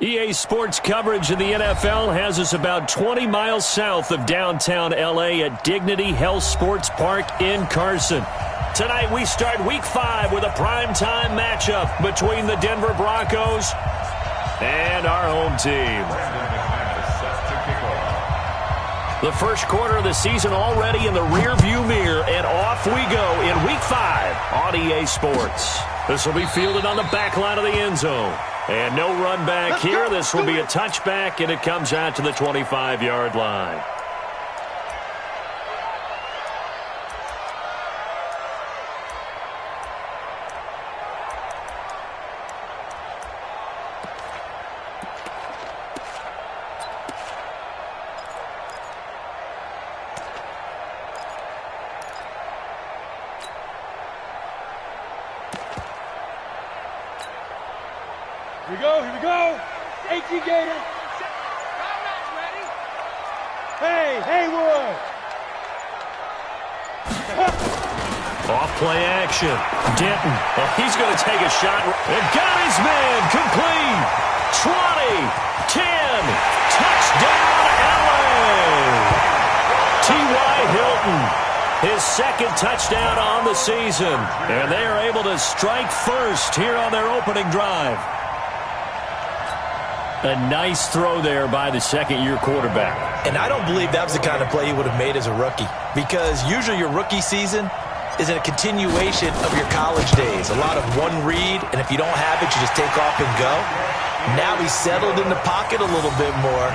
EA Sports coverage of the NFL has us about 20 miles south of downtown L.A. at Dignity Health Sports Park in Carson. Tonight we start Week 5 with a primetime matchup between the Denver Broncos and our home team. The first quarter of the season already in the rearview mirror, and off we go in Week 5 on EA Sports. This will be fielded on the back line of the end zone. And no run back here. This will be a touchback, and it comes out to the 25-yard line. Here we go. 18 Gator. Hey, Haywood. Off-play action. Denton. Oh, he's going to take a shot. And got his man. Complete. 20. 10. Touchdown, LA. T.Y. Hilton. His second touchdown on the season. And they are able to strike first here on their opening drive. A nice throw there by the second-year quarterback. And I don't believe that was the kind of play he would have made as a rookie, because usually your rookie season is a continuation of your college days. A lot of one read, and if you don't have it, you just take off and go. Now he's settled in the pocket a little bit more,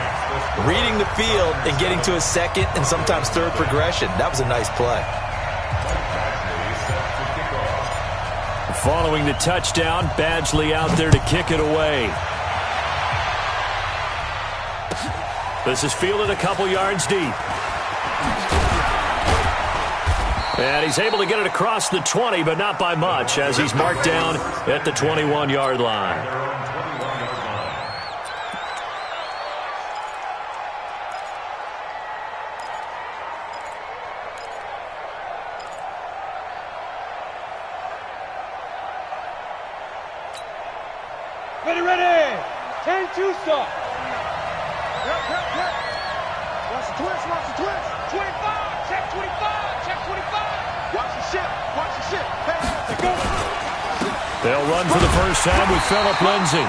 reading the field and getting to his second and sometimes third progression. That was a nice play. Following the touchdown, Badgley out there to kick it away. This is fielded a couple yards deep. And he's able to get it across the 20, but not by much, as he's marked down at the 21-yard line. Ready. 10-2 stop. Watch the twist. 25, check 25. Watch the ship. Hey, go. They'll run for the first time with Phillip Lindsay.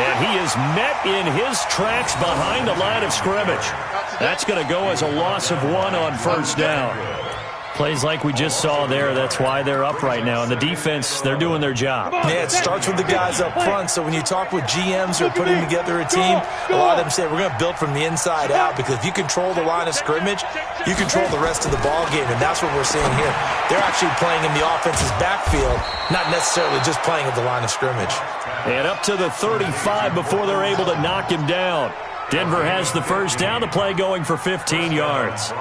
And he is met in his tracks behind the line of scrimmage. That's going to go as a loss of 1 on first down. Plays like we just saw there, that's why they're up right now. And the defense, they're doing their job. Yeah, it starts with the guys up front. So when you talk with GMs who are putting together a team, a lot of them say we're going to build from the inside out, because if you control the line of scrimmage, you control the rest of the ball game, and that's what we're seeing here. They're actually playing in the offense's backfield, not necessarily just playing at the line of scrimmage. And up to the 35 before they're able to knock him down. Denver has the first down, the play going for 15 yards.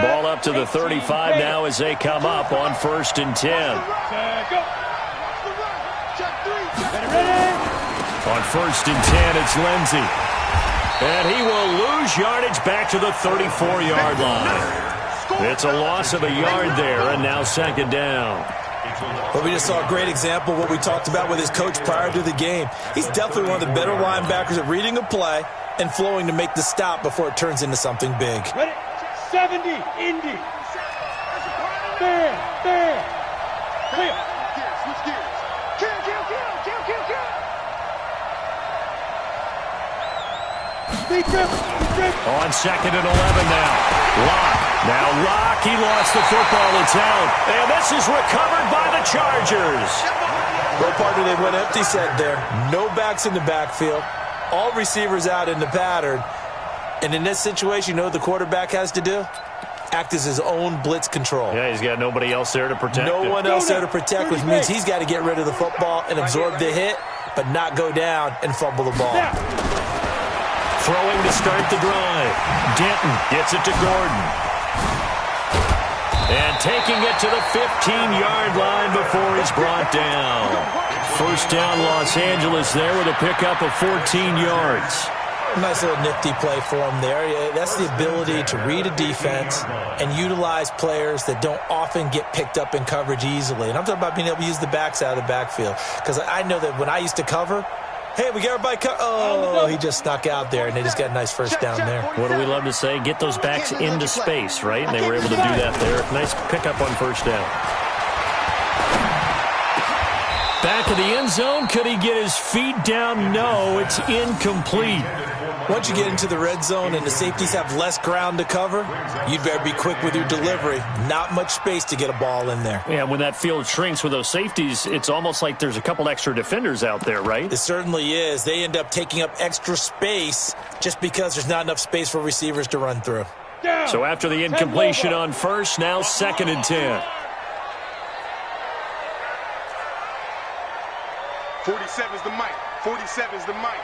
Ball up to the 35 now as they come up on 1st and 10. On 1st and 10, it's Lindsay. And he will lose yardage back to the 34-yard line. It's a loss of a yard there, and now 2nd down. But we just saw a great example of what we talked about with his coach prior to the game. He's definitely one of the better linebackers at reading a play and flowing to make the stop before it turns into something big. 70, Indy. Clear. Switch gears. On 2nd and 11 now. Locke, he lost the football. It's out. And this is recovered by the Chargers. Well, partner, they went empty set there. No backs in the backfield. All receivers out in the pattern. And in this situation, you know what the quarterback has to do? Act as his own blitz control. Yeah, he's got nobody else there to protect him. No one else there to protect, which means he's got to get rid of the football and absorb the hit, but not go down and fumble the ball. Throwing to start the drive. Denton gets it to Gordon. And taking it to the 15-yard line before he's brought down. First down, Los Angeles there with a pickup of 14 yards. Nice little nifty play for him there. Yeah, that's the ability to read a defense and utilize players that don't often get picked up in coverage easily. And I'm talking about being able to use the backs out of the backfield. Because I know that when I used to cover, hey, we got everybody oh, he just snuck out there, and they just got a nice first down there. What do we love to say? Get those backs into space, right? And they were able to do that there. Nice pickup on first down. Back of the end zone. Could he get his feet down? No, it's incomplete. Once you get into the red zone and the safeties have less ground to cover, you'd better be quick with your delivery. Not much space to get a ball in there. Yeah, when that field shrinks with those safeties, it's almost like there's a couple extra defenders out there, right? It certainly is. They end up taking up extra space just because there's not enough space for receivers to run through. So after the incompletion on first, now 2nd and 10. 47 is the mic. 47 is the mic.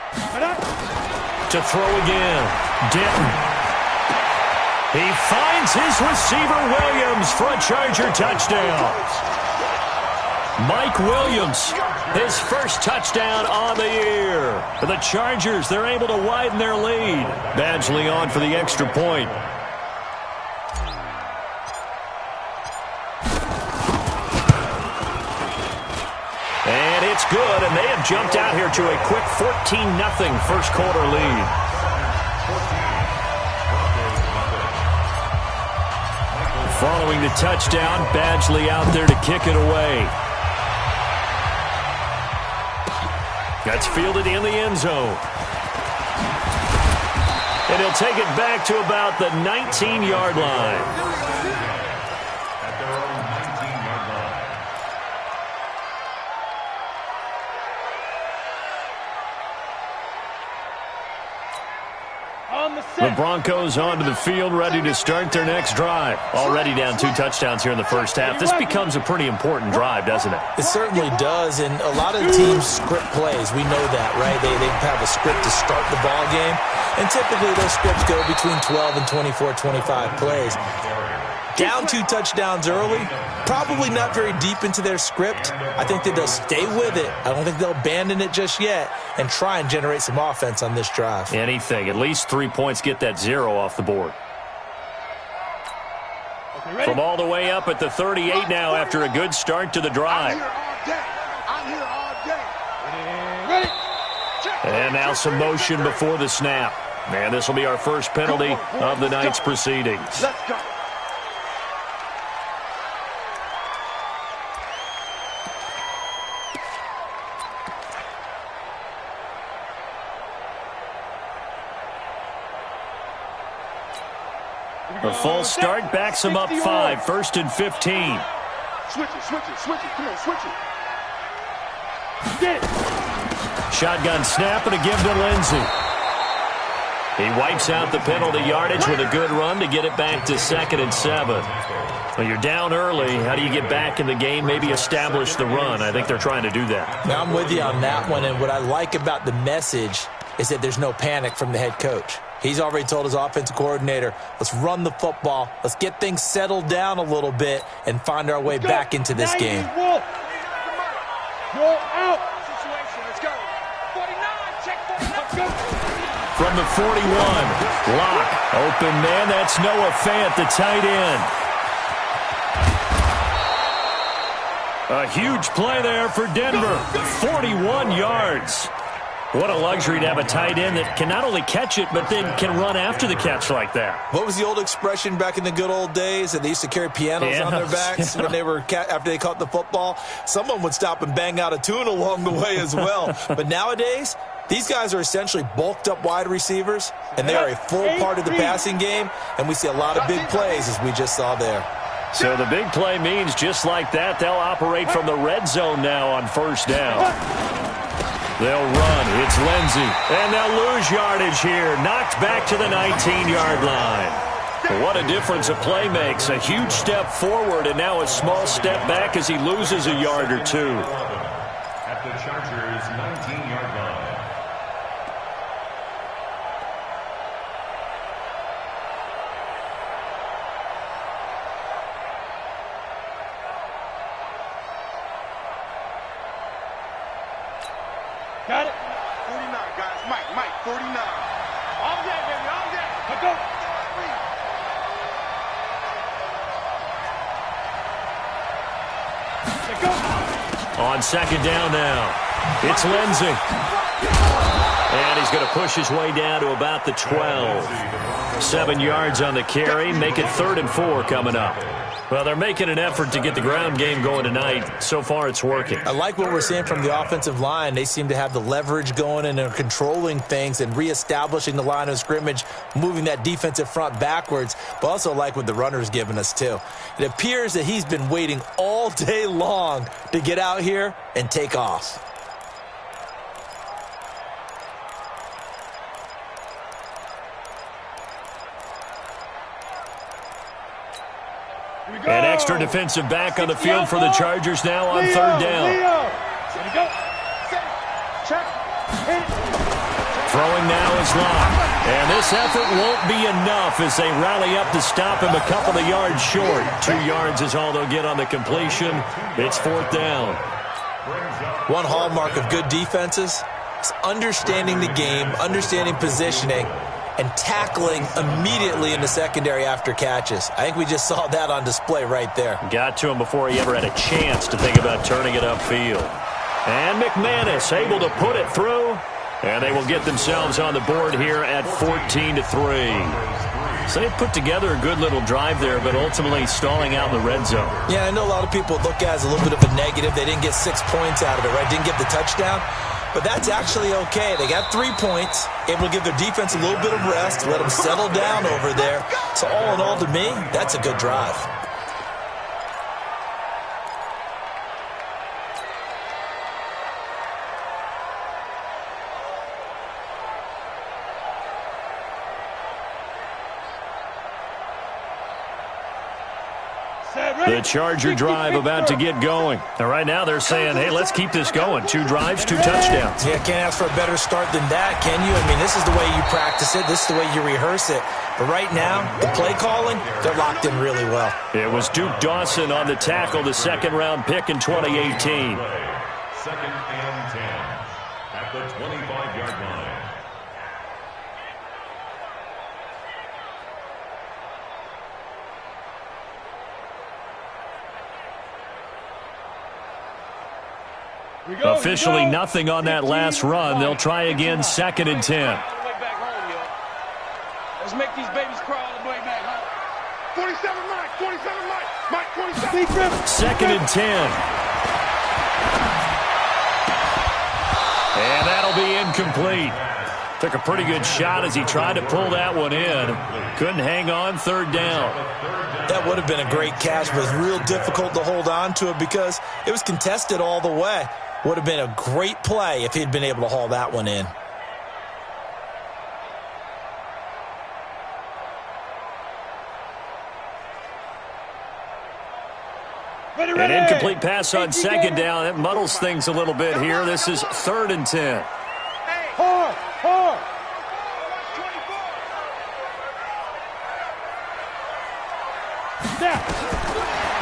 To throw again. Denton. He finds his receiver Williams for a Charger touchdown. Mike Williams, his first touchdown on the year. For the Chargers, they're able to widen their lead. Badgley on for the extra point. And it's good, and they have jumped out here to a quick 14-0 first quarter lead. Following the touchdown, Badgley out there to kick it away. That's fielded in the end zone. And he'll take it back to about the 19-yard line. The Broncos onto the field, ready to start their next drive. Already down 2 touchdowns here in the first half. This becomes a pretty important drive, doesn't it? It certainly does, and a lot of teams script plays. We know that, right? They have a script to start the ball game, and typically those scripts go between 12 and 24, 25 plays. Down 2 touchdowns early, probably not very deep into their script. I think that they'll stay with it. I don't think they'll abandon it just yet and try and generate some offense on this drive. Anything. At least 3 points, get that 0 off the board. From all the way up at the 38 now after a good start to the drive. And now some motion before the snap. And this will be our first penalty of the night's proceedings. Let's go. A false start backs him up 5. 1st and 15. Switch it. Come on, switch it. Shotgun snap and a give to Lindsey. He wipes out the penalty yardage with a good run to get it back to 2nd and 7. Well, you're down early. How do you get back in the game? Maybe establish the run. I think they're trying to do that. Now I'm with you on that one, and what I like about the message is that there's no panic from the head coach. He's already told his offensive coordinator, let's run the football, let's get things settled down a little bit and find our way back into this game. Roll out. Let's go. 49, check 49. From the 41, Locke, open man, that's Noah Fant, the tight end. A huge play there for Denver, 41 yards. What a luxury to have a tight end that can not only catch it, but then can run after the catch like that. What was the old expression back in the good old days? That they used to carry pianos on their backs when they were after they caught the football. Someone would stop and bang out a tune along the way as well. But nowadays, these guys are essentially bulked up wide receivers, and they are a full part of the passing game, and we see a lot of big plays as we just saw there. So the big play means just like that, they'll operate from the red zone now on first down. They'll run. It's Lindsey. And they'll lose yardage here. Knocked back to the 19-yard line. What a difference a play makes. A huge step forward and now a small step back as he loses a yard or 2. At the Chargers' 19-yard line. Got it. 49, guys. Mike, 49. All day, baby, all day. Let's go. Let's go. On second down now, it's Lindsay. And he's going to push his way down to about the 12. 7 yards on the carry, make it 3rd and 4 coming up. Well, they're making an effort to get the ground game going tonight. So far, it's working. I like what we're seeing from the offensive line. They seem to have the leverage going and they're controlling things and reestablishing the line of scrimmage, moving that defensive front backwards, but also like what the runner's giving us, too. It appears that he's been waiting all day long to get out here and take off. An extra defensive back on the field for the Chargers now on 3rd down. Throwing now is Locke. And this effort won't be enough as they rally up to stop him a couple of yards short. 2 yards is all they'll get on the completion. It's 4th down. One hallmark of good defenses is understanding the game, understanding positioning, and tackling immediately in the secondary after catches. I think we just saw that on display right there. Got to him before he ever had a chance to think about turning it upfield. And McManus able to put it through. And they will get themselves on the board here at 14-3. So they put together a good little drive there, but ultimately stalling out in the red zone. Yeah, I know a lot of people look at it as a little bit of a negative. They didn't get 6 points out of it, right? Didn't get the touchdown. But that's actually okay. They got 3 points, able to give their defense a little bit of rest, let them settle down over there. So all in all, to me, that's a good drive. The Charger drive about to get going. And right now they're saying, hey, let's keep this going. 2 drives, 2 touchdowns. Yeah, can't ask for a better start than that, can you? I mean, this is the way you practice it. This is the way you rehearse it. But right now, the play calling, they're locked in really well. It was Duke Dawson on the tackle, the 2nd-round pick in 2018. 2nd and 10 at the 25-yard line. Officially nothing on that last run. They'll try again, 2nd and 10. Let's make these babies crawl all the way back home. 47 Mike, 47 Mike, Mike 47. 2nd and 10. And that'll be incomplete. Took a pretty good shot as he tried to pull that one in. Couldn't hang on, 3rd down. That would have been a great catch, but it was real difficult to hold on to it because it was contested all the way. Would have been a great play if he'd been able to haul that one in. An incomplete pass on 2nd down. That muddles things a little bit here. This is 3rd and 10. Hard.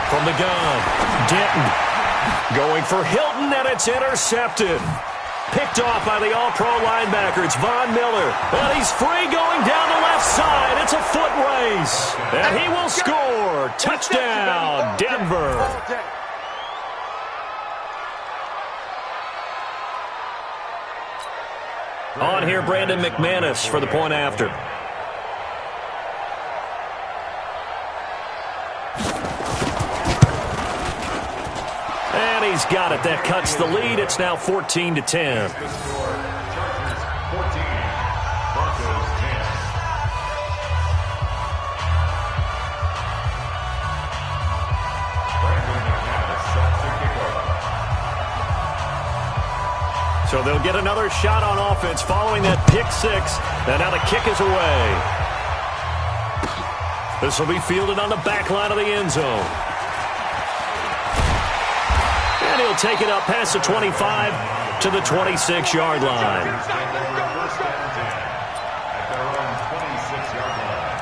From the gun, Denton going for Hilton, and it's intercepted. Picked off by the all-pro linebacker. It's Von Miller. And he's free going down the left side. It's a foot race. And he will score. Touchdown, Denver. On here, Brandon McManus for the point after. And he's got it. That cuts the lead. It's now 14-10. Chargers 14, Broncos 10. Brandon McManus set to kick off. So they'll get another shot on offense following that pick 6. And now the kick is away. This will be fielded on the back line of the end zone. And he'll take it up past the 25 to the 26-yard line. First and 10 at their own 26-yard line.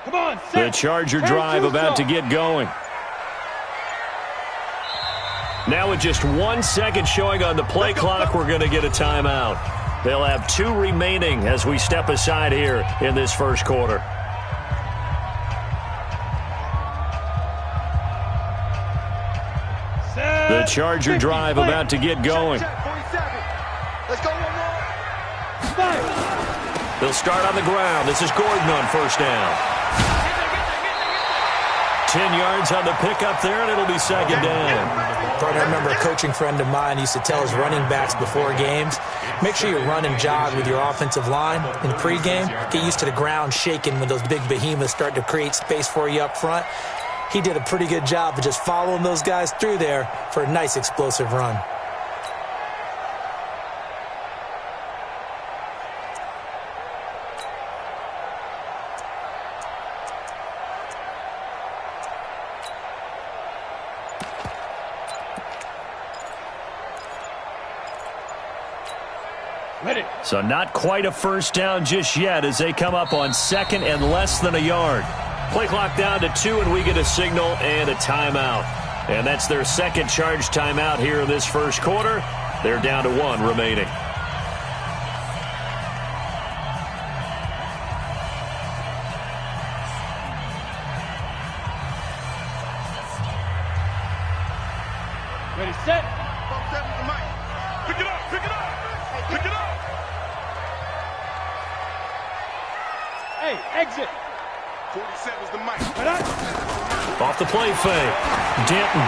Come on, The Charger drive about to get going. Now with just 1 second showing on the play clock, we're going to get a timeout. They'll have 2 remaining as we step aside here in this first quarter. The Charger drive about to get going. Let's go one more. They'll start on the ground. This is Gordon on first down. 10 yards on the pickup there, and it'll be second down. I remember a coaching friend of mine used to tell his running backs before games, make sure you run and jog with your offensive line in pregame. Get used to the ground shaking when those big behemoths start to create space for you up front. He did a pretty good job of just following those guys through there for a nice explosive run. So not quite a first down just yet as they come up on second and less than a yard. Play clock down to 2, and we get a signal and a timeout. And that's their second charge timeout here in this first quarter. They're down to 1 remaining. Ready, set. Pick it up, pick it up, pick it up. Hey, exit. 47's the mic. Off the play fake. Denton.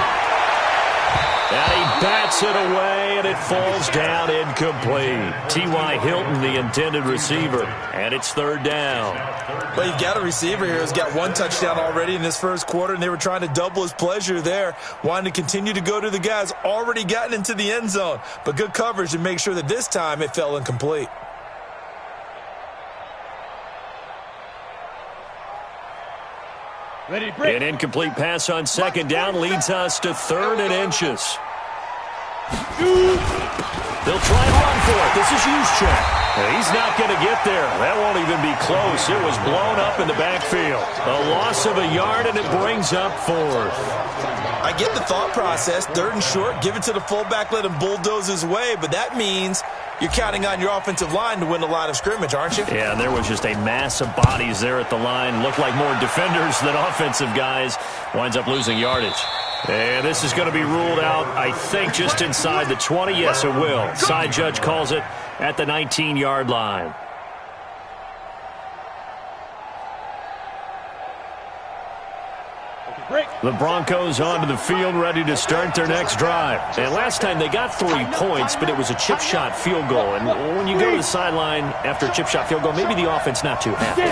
And he bats it away, and it falls down incomplete. T.Y. Hilton, the intended receiver, and it's third down. Well, you've got a receiver here who's got 1 touchdown already in this first quarter, and they were trying to double his pleasure there, wanting to continue to go to the guys already gotten into the end zone. But good coverage to make sure that this time it fell incomplete. Ready, break. An incomplete pass on second down leads us to 3rd and inches. They'll try and run for it. This is Juszczyk. He's not going to get there. That won't even be close. It was blown up in the backfield. A loss of a yard, and it brings up 4th. I get the thought process. 3rd and short, give it to the fullback, let him bulldoze his way, but that means you're counting on your offensive line to win the line of scrimmage, aren't you? Yeah, and there was just a mass of bodies there at the line. Looked like more defenders than offensive guys. Winds up losing yardage. And this is going to be ruled out, I think, just inside the 20. Yes, it will. Side judge calls it at the 19-yard line. The Broncos onto the field, ready to start their next drive. And last time they got 3 points, but it was a chip shot field goal. And when you go to the sideline after a chip shot field goal, maybe the offense not too happy.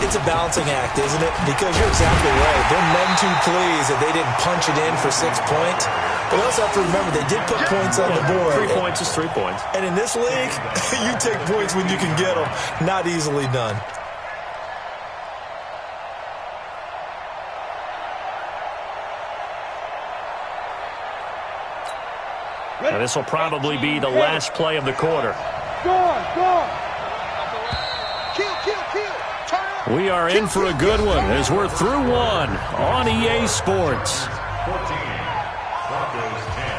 It's a balancing act, isn't it? Because you're exactly right. They're none too pleased that they didn't punch it in for 6 points. But we also have to remember they did put points on the board. 3 points is 3 points. And in this league, you take points when you can get them. Not easily done. Now, this will probably be the last play of the quarter. We are in for a good one as we're through 1 on EA Sports. 14, Broncos 10.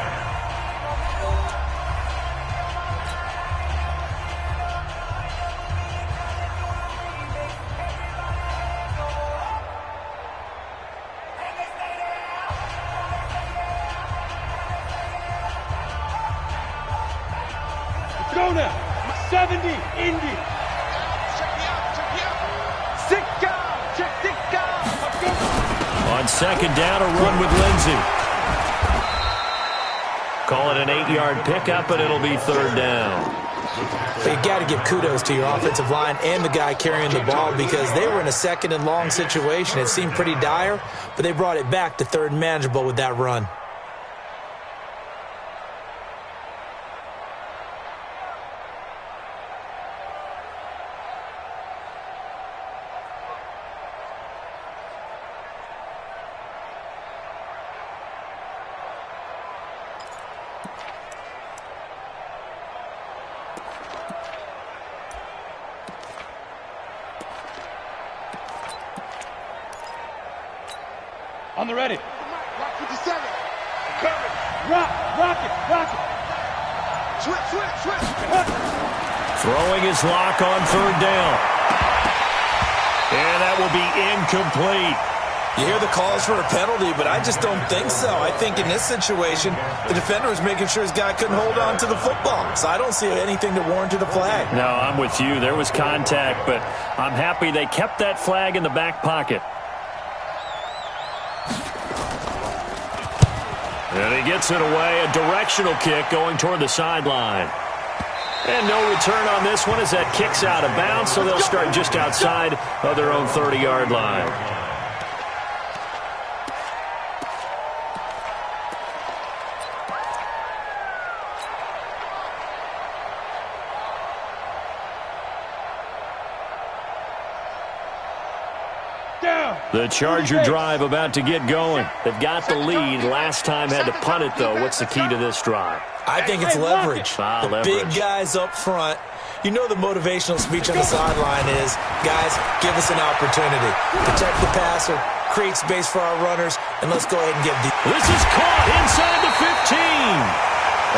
Go now. 70, Indy. On second down, a run with Lindsey. Call it an 8-yard pickup, and it'll be 3rd down. But you got to give kudos to your offensive line and the guy carrying the ball because they were in a 2nd and long situation. It seemed pretty dire, but they brought it back to 3rd and manageable with that run. On the ready. Rock 57. Coming. Rock it. Switch. Throwing his lock on third down. And that will be incomplete. You hear the calls for a penalty, but I just don't think so. I think in this situation, the defender was making sure his guy couldn't hold on to the football. So I don't see anything to warrant a flag. No, I'm with you. There was contact, but I'm happy they kept that flag in the back pocket. And he gets it away. A directional kick going toward the sideline. And no return on this one as that kicks out of bounds, so they'll start just outside of their own 30-yard line. The Charger drive about to get going. They've got the lead. Last time had to punt it, though. What's the key to this drive? I think it's leverage. The leverage. Big guys up front. You know the motivational speech on the sideline is, guys, give us an opportunity. Protect the passer, create space for our runners, and let's go ahead and get deep. This is caught inside the 15.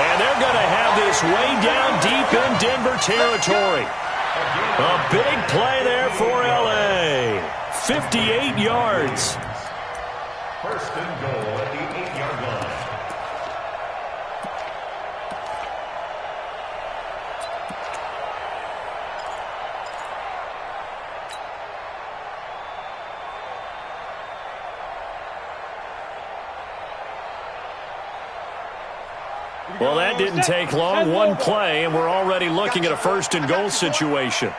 And they're going to have this way down deep in Denver territory. A big play there for L.A. 58 yards. First and goal at the 8-yard line. Well, that didn't take long. One play, and we're already looking at a first and goal situation.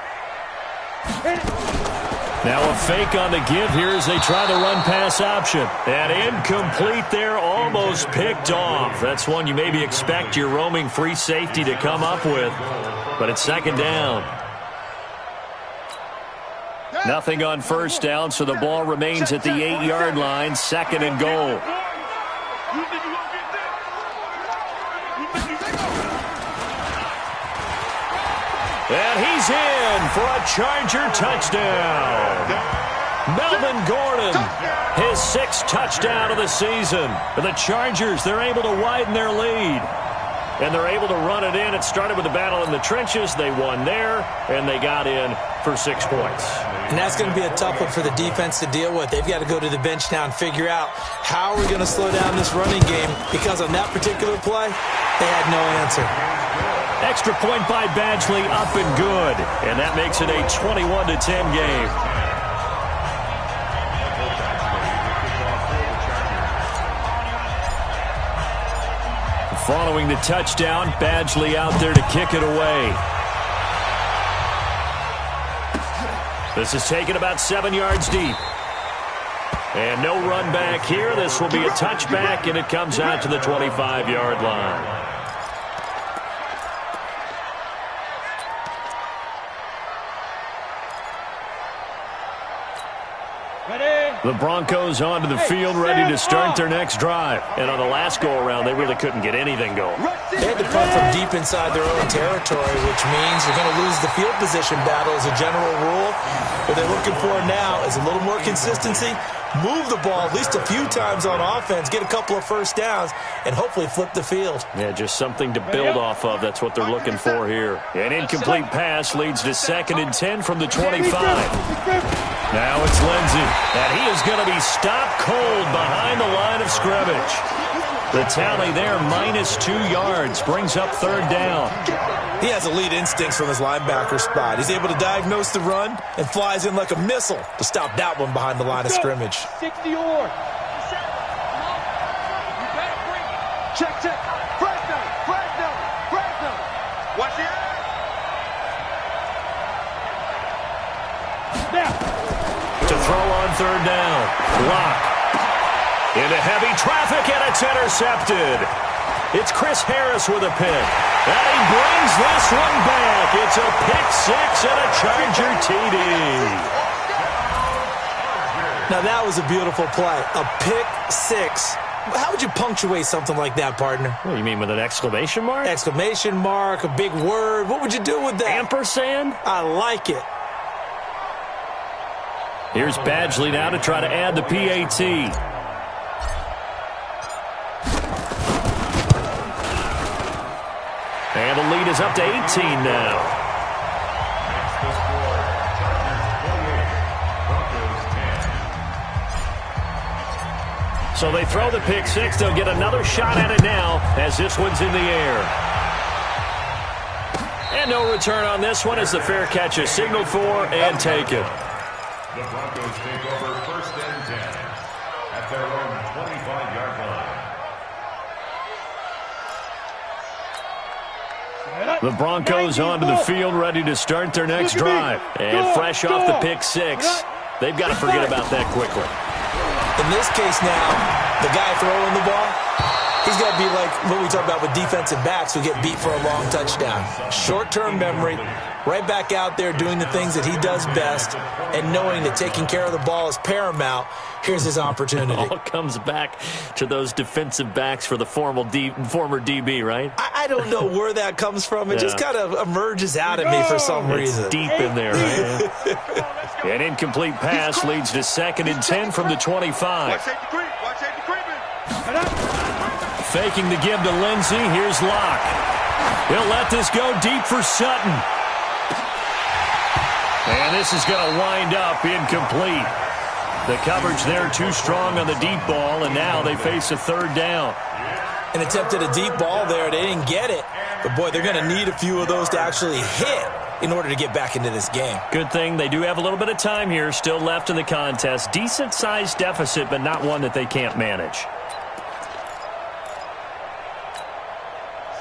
Now a fake on the give here as they try the run-pass option. And incomplete there, almost picked off. That's one you maybe expect your roaming free safety to come up with. But it's second down. Nothing on first down, so the ball remains at the 8-yard line, second and goal. And he's in for a Charger touchdown. Melvin Gordon, his 6th touchdown of the season. And the Chargers, they're able to widen their lead. And they're able to run it in. It started with a battle in the trenches. They won there, and they got in for 6 points. And that's going to be a tough one for the defense to deal with. They've got to go to the bench now and figure out how are we going to slow down this running game, because on that particular play, they had no answer. Extra point by Badgley, up and good. And that makes it a 21-10 game. Following the touchdown, Badgley out there to kick it away. This is taken about 7 yards deep. And no run back here. This will be a touchback, and it comes out to the 25-yard line. The Broncos onto the field, ready to start their next drive. And on the last go-around, they really couldn't get anything going. They had to punt from deep inside their own territory, which means you're going to lose the field position battle as a general rule. What they're looking for now is a little more consistency, move the ball at least a few times on offense, get a couple of first downs, and hopefully flip the field. Yeah, just something to build off of. That's what they're looking for here. An incomplete pass leads to 2nd and 10 from the 25. Now it's Lindsey, and he is going to be stopped cold behind the line of scrimmage. The tally there, -2 yards, brings up 3rd down. He has elite instincts from his linebacker spot. He's able to diagnose the run and flies in like a missile to stop that one behind the line of scrimmage. 60 or. Check. Fresno. Watch it. Now. To throw on 3rd down. Lock. Into heavy traffic, and it's intercepted. It's Chris Harris with a pick. And he brings this one back. It's a pick 6 and a Charger TD. Now that was a beautiful play. A pick 6. How would you punctuate something like that, partner? What do you mean, with an exclamation mark? Exclamation mark, a big word. What would you do with that? Ampersand? I like it. Here's Badgley now to try to add the PAT. And the lead is up to 18 now. Makes the score Chargers 28, Broncos 10. So they throw the pick six. They'll get another shot at it now as this one's in the air. And no return on this one as the fair catch is signaled for and taken. The Broncos take over 1st and 10 at their own 25-yard line. The Broncos onto the field, ready to start their next drive. And fresh off the pick six, they've got to forget about that quickly. In this case now, the guy throwing the ball, he's got to be like what we talk about with defensive backs who get beat for a long touchdown. Short-term memory, right back out there doing the things that he does best, and knowing that taking care of the ball is paramount. Here's his opportunity. It all comes back to those defensive backs for the former DB, right? I don't know where that comes from. It just kind of emerges out of me for some reason. It's deep in there, right? An incomplete pass leads to 2nd and 10 from the 25. Watch safety creep. Watch safety creeping. Faking the give to Lindsey. Here's Locke. He'll let this go deep for Sutton. And this is going to wind up incomplete. The coverage there too strong on the deep ball, and now they face a 3rd down. An attempt at a deep ball there. They didn't get it. But, boy, they're going to need a few of those to actually hit in order to get back into this game. Good thing they do have a little bit of time here still left in the contest. Decent-sized deficit, but not one that they can't manage.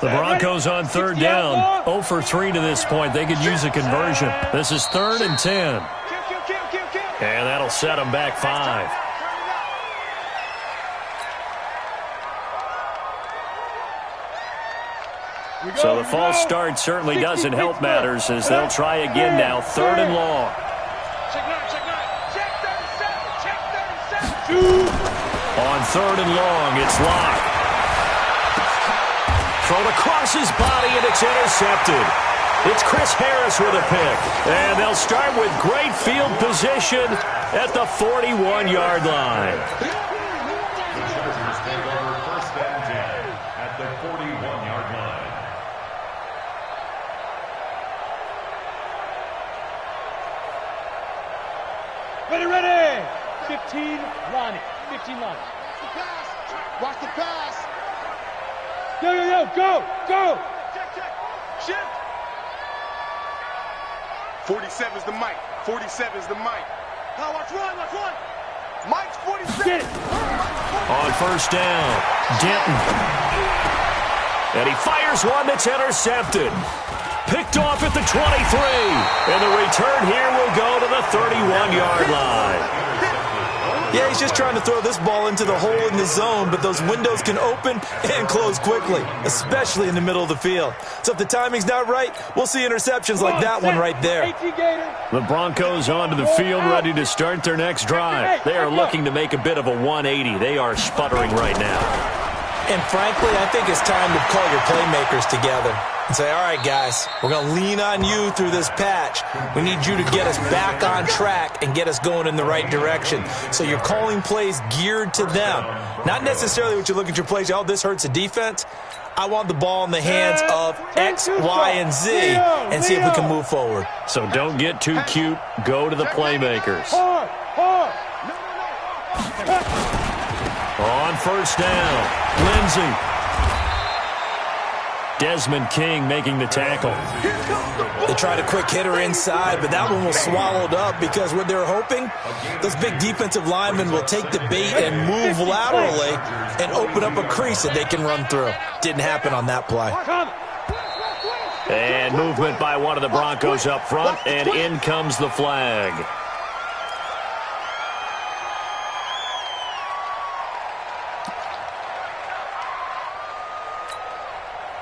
The Broncos on 3rd down. 0 for 3 to this point. They could use a conversion. This is 3rd and 10. And that'll set them back 5. So the false start certainly doesn't help matters as they'll try again now. 3rd and long. On 3rd and long, it's Locke. Thrown across his body, and it's intercepted. It's Chris Harris with a pick. And they'll start with great field position at the 41-yard line. The Chargers take over 1st and 10 at the 41-yard line. Ready. 15, Lonnie. 15, Lonnie. Watch the pass. Go. Check. Shift. 47's the mic. 47's the mic. Now watch run. Mike's 47. Get it. On 1st down, Denton. And he fires one that's intercepted. Picked off at the 23. And the return here will go to the 31-yard line. Yeah, he's just trying to throw this ball into the hole in the zone, but those windows can open and close quickly, especially in the middle of the field. So if the timing's not right, we'll see interceptions like that one right there. The Broncos onto the field, ready to start their next drive. They are looking to make a bit of a 180. They are sputtering right now. And frankly, I think it's time to call your playmakers together and say, all right, guys, we're going to lean on you through this patch. We need you to get us back on track and get us going in the right direction. So you're calling plays geared to them. Not necessarily what you look at your plays, oh, this hurts the defense. I want the ball in the hands of X, Y, and Z and see if we can move forward. So don't get too cute. Go to the playmakers. On 1st down, Lindsey. Desmond King making the tackle. They tried a quick hitter inside, but that one was swallowed up because what they're hoping, those big defensive linemen will take the bait and move laterally and open up a crease that they can run through. Didn't happen on that play. And movement by one of the Broncos up front, and in comes the flag.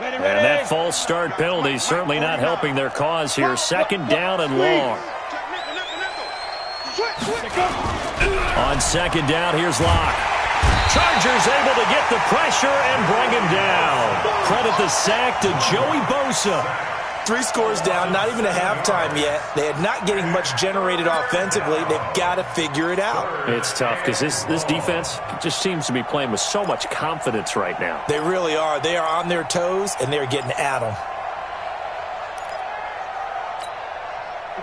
And that false start penalty certainly not helping their cause here. 2nd down and long. On 2nd down, here's Locke. Chargers able to get the pressure and bring him down. Credit the sack to Joey Bosa. 3 scores down, not even a halftime yet. They are not getting much generated offensively. They've got to figure it out. It's tough because this defense just seems to be playing with so much confidence right now. They really are. They are on their toes, and they're getting at them.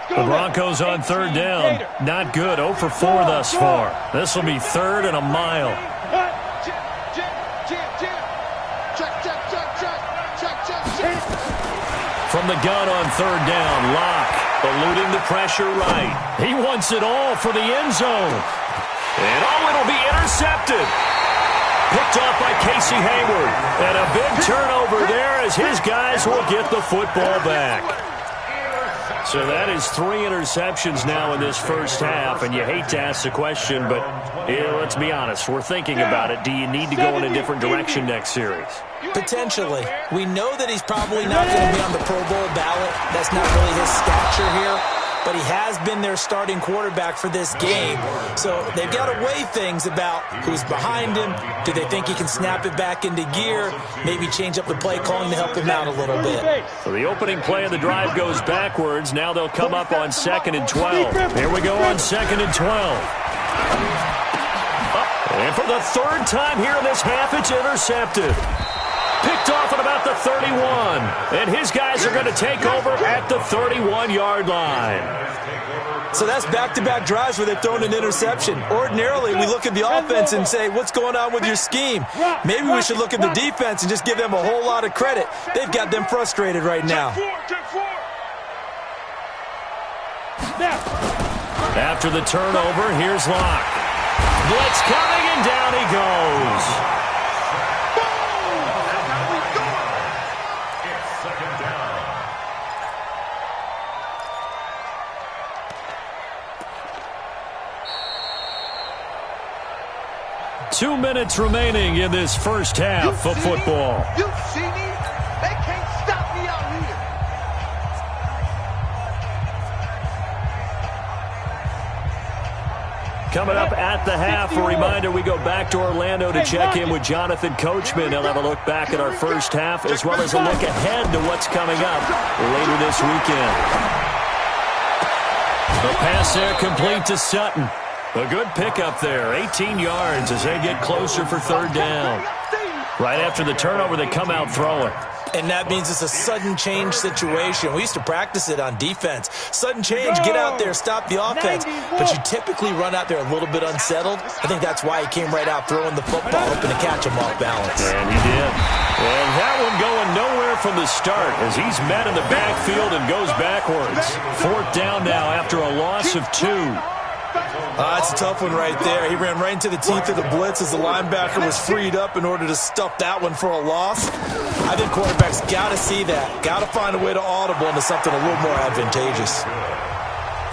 The Broncos on third down. Not good. 0 for 4 thus far. This will be 3rd and a mile. From the gun on 3rd down, Locke eluding the pressure right. He wants it all for the end zone. And it'll be intercepted. Picked off by Casey Hayward. And a big turnover there as his guys will get the football back. So that is 3 interceptions now in this first half. And you hate to ask the question, but let's be honest. We're thinking about it. Do you need to go in a different direction next series? Potentially. We know that he's probably not going to be on the Pro Bowl ballot. That's not really his stature here. But he has been their starting quarterback for this game. So they've got to weigh things about who's behind him. Do they think he can snap it back into gear? Maybe change up the play calling to help him out a little bit. So the opening play of the drive goes backwards. Now they'll come up on 2nd and 12. Here we go on 2nd and 12. And for the 3rd time here in this half, it's intercepted. Picked off at about the 31. And his guys are going to take over at the 31-yard line. So that's back-to-back drives where they've thrown an interception. Ordinarily, we look at the offense and say, what's going on with your scheme? Maybe we should look at the defense and just give them a whole lot of credit. They've got them frustrated right now. After the turnover, here's Locke. Blitz coming, and down he goes. 2 minutes remaining in this first half of football. You see me? They can't stop me out here. Coming up at the half, a reminder, we go back to Orlando to check in with Jonathan Coachman. He'll have a look back at our first half as well as a look ahead to what's coming up later this weekend. The pass there complete to Sutton. A good pickup there, 18 yards as they get closer for 3rd down. Right after the turnover, they come out throwing. And that means it's a sudden change situation. We used to practice it on defense. Sudden change, get out there, stop the offense. But you typically run out there a little bit unsettled. I think that's why he came right out throwing the football, hoping to catch him off balance. And he did. And that one going nowhere from the start as he's met in the backfield and goes backwards. 4th down now after a loss of 2. That's a tough one right there. He ran right into the teeth of the blitz as the linebacker was freed up in order to stuff that one for a loss. I think quarterbacks got to see that. Got to find a way to audible into something a little more advantageous.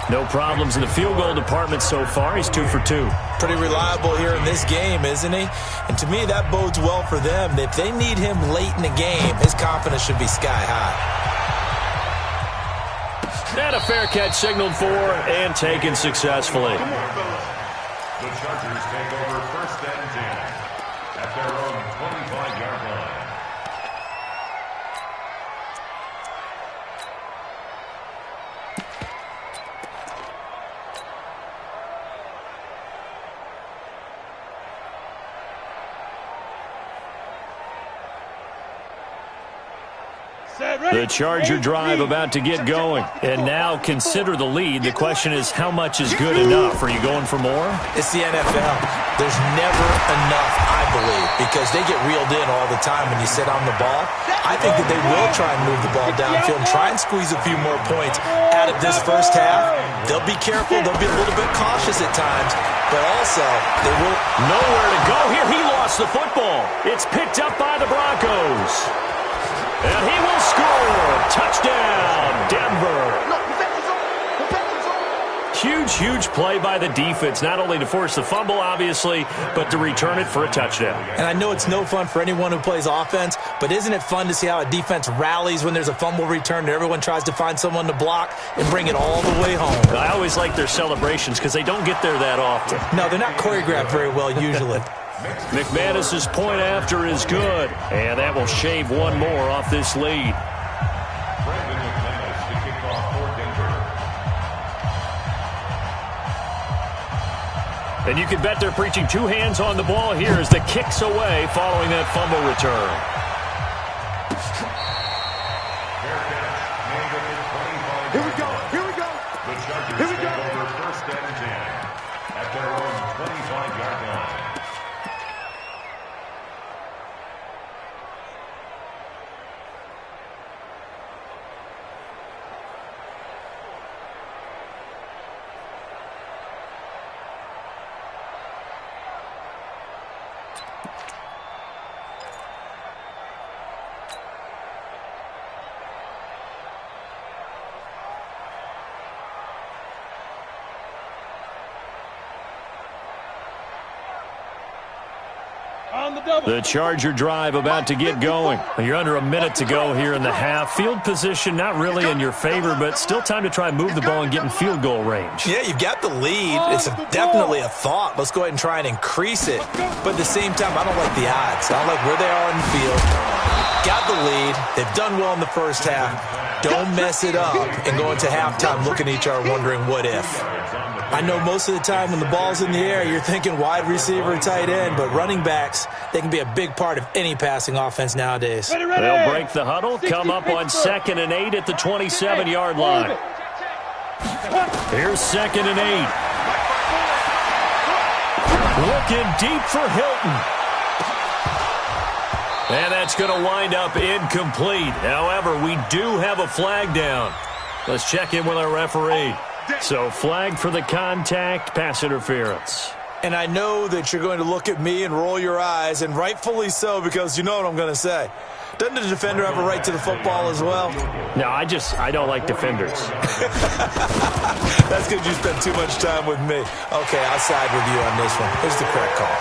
No problems in the field goal department so far. He's 2 for 2. Pretty reliable here in this game, isn't he? And to me, that bodes well for them. If they need him late in the game, his confidence should be sky high. And a fair catch signaled for and taken successfully. The Chargers take over 1st and 10 at their own 25-yard line. The Charger drive about to get going. And now consider the lead. The question is, how much is good enough? Are you going for more? It's the NFL. There's never enough, I believe, because they get reeled in all the time when you sit on the ball. I think that they will try and move the ball downfield and try and squeeze a few more points out of this first half. They'll be careful. They'll be a little bit cautious at times, but also they will. Nowhere to go here. He lost the football. It's picked up by the Broncos. And he will score. Touchdown, Denver. Huge play by the defense, not only to force the fumble, obviously, but to return it for a touchdown. And I know it's no fun for anyone who plays offense, but isn't it fun to see how a defense rallies when there's a fumble return and everyone tries to find someone to block and bring it all the way home? I always like their celebrations because they don't get there that often. No, they're not choreographed very well usually. McManus's point after is good, and that will shave one more off this lead. McManus to kick off for Denver. And you can bet they're preaching 2 hands on the ball here as the kick's away following that fumble return. Here we go. Chargers take over first and 10 at their own 25-yard line. The Charger drive about to get going. You're under a minute to go here in the half. Field position not really in your favor, but still time to try and move the ball and get in field goal range. Yeah, you've got the lead. It's definitely a thought. Let's go ahead and try and increase it. But at the same time, I don't like the odds. I don't like where they are on the field. Got the lead. They've done well in the first half. Don't mess it up and go into halftime looking at each other wondering what if. I know most of the time when the ball's in the air, you're thinking wide receiver, tight end, but running backs, they can be a big part of any passing offense nowadays. They'll break the huddle, come up on 2nd and 8 at the 27-yard line. Here's 2nd and 8. Looking deep for Hilton. And that's going to wind up incomplete. However, we do have a flag down. Let's check in with our referee. So, flag for the contact, pass interference. And I know that you're going to look at me and roll your eyes, and rightfully so, because you know what I'm going to say. Doesn't the defender have a right to the football as well? No, I don't like defenders. That's because you spend too much time with me. Okay, I'll side with you on this one. Here's the correct call.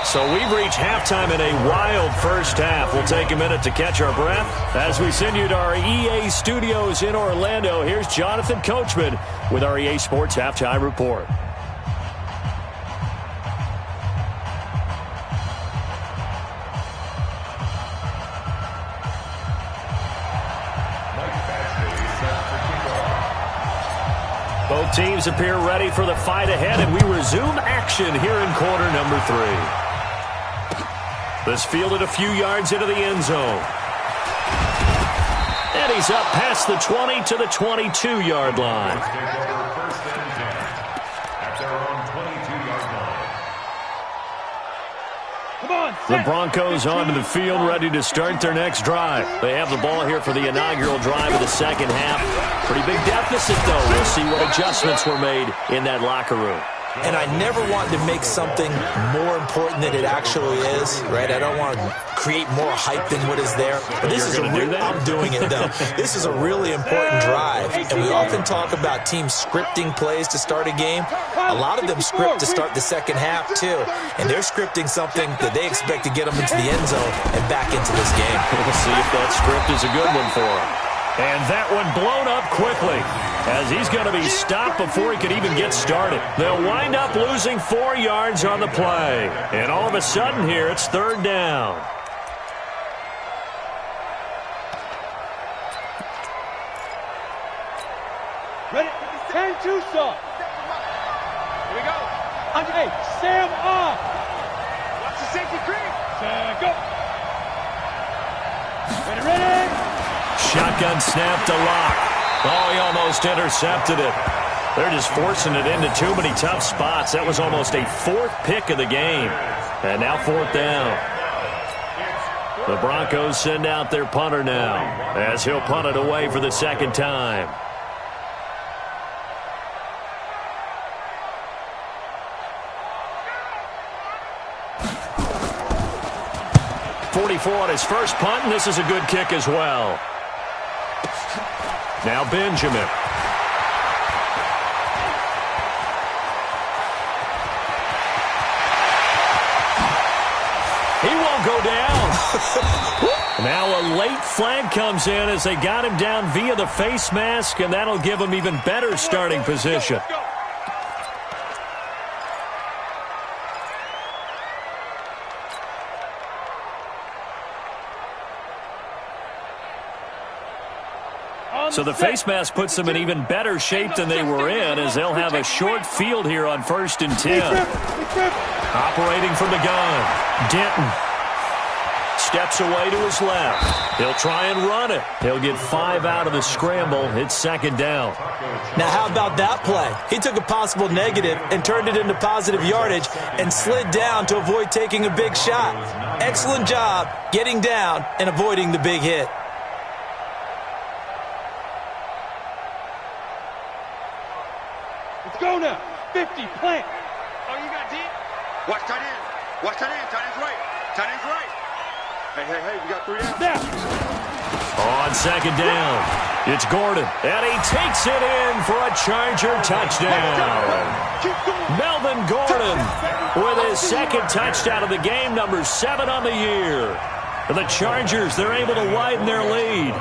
So we've reached halftime in a wild first half. We'll take a minute to catch our breath. As we send you to our EA studios in Orlando, here's Jonathan Coachman with our EA Sports Halftime Report. Both teams appear ready for the fight ahead, and we resume action here in quarter number 3. This fielded a few yards into the end zone. And he's up past the 20 to the 22-yard line. First and 10 at their own 22-yard line. Come on, The Broncos onto the field, ready to start their next drive. They have the ball here for the inaugural drive of the second half. Pretty big deficit, though. We'll see what adjustments were made in that locker room. And I never want to make something more important than it actually is, right? I don't want to create more hype than what is there. But this is I'm doing it, though. This is a really important drive. And we often talk about teams scripting plays to start a game. A lot of them script to start the second half, too. And they're scripting something that they expect to get them into the end zone and back into this game. We'll see if that script is a good one for them. And that one blown up quickly as he's going to be stopped before he could even get started. They'll wind up losing 4 yards on the play. And all of a sudden here, it's 3rd down. Ready? 10-2 stop. Here we go. Hey, Sam off. Watch the safety creep. Go. Ready? Shotgun snap to Lock. Oh, he almost intercepted it. They're just forcing it into too many tough spots. That was almost a 4th pick of the game. And now 4th down. The Broncos send out their punter now as he'll punt it away for the 2nd time. .44 on his first punt, and this is a good kick as well. Now Benjamin. He won't go down. Now a late flag comes in as they got him down via the face mask, and that'll give him even better starting position. So the face mask puts them in even better shape than they were in, as they'll have a short field here on 1st and 10. Operating from the gun, Denton. steps away to his left. He'll try and run it. He'll get 5 out of the scramble. It's second down. Now, how about that play? He took a possible negative and turned it into positive yardage and slid down to avoid taking a big shot. Excellent job getting down and avoiding the big hit. Let's go now. 50, plant. Oh, you got deep? Watch tight end. Watch tight end. Tight end's right. Tight end's right. Hey, we got 3 out. Now. On second down, it's Gordon, and he takes it in for a Charger touchdown. Melvin Gordon with his second touchdown of the game, number 7 on the year. And the Chargers, they're able to widen their lead.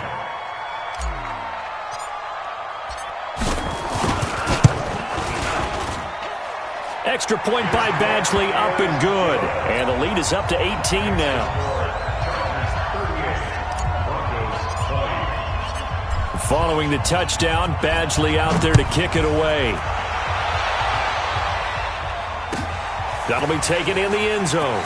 Extra point by Badgley, up and good. And the lead is up to 18 now. Following the touchdown, Badgley out there to kick it away. That'll be taken in the end zone.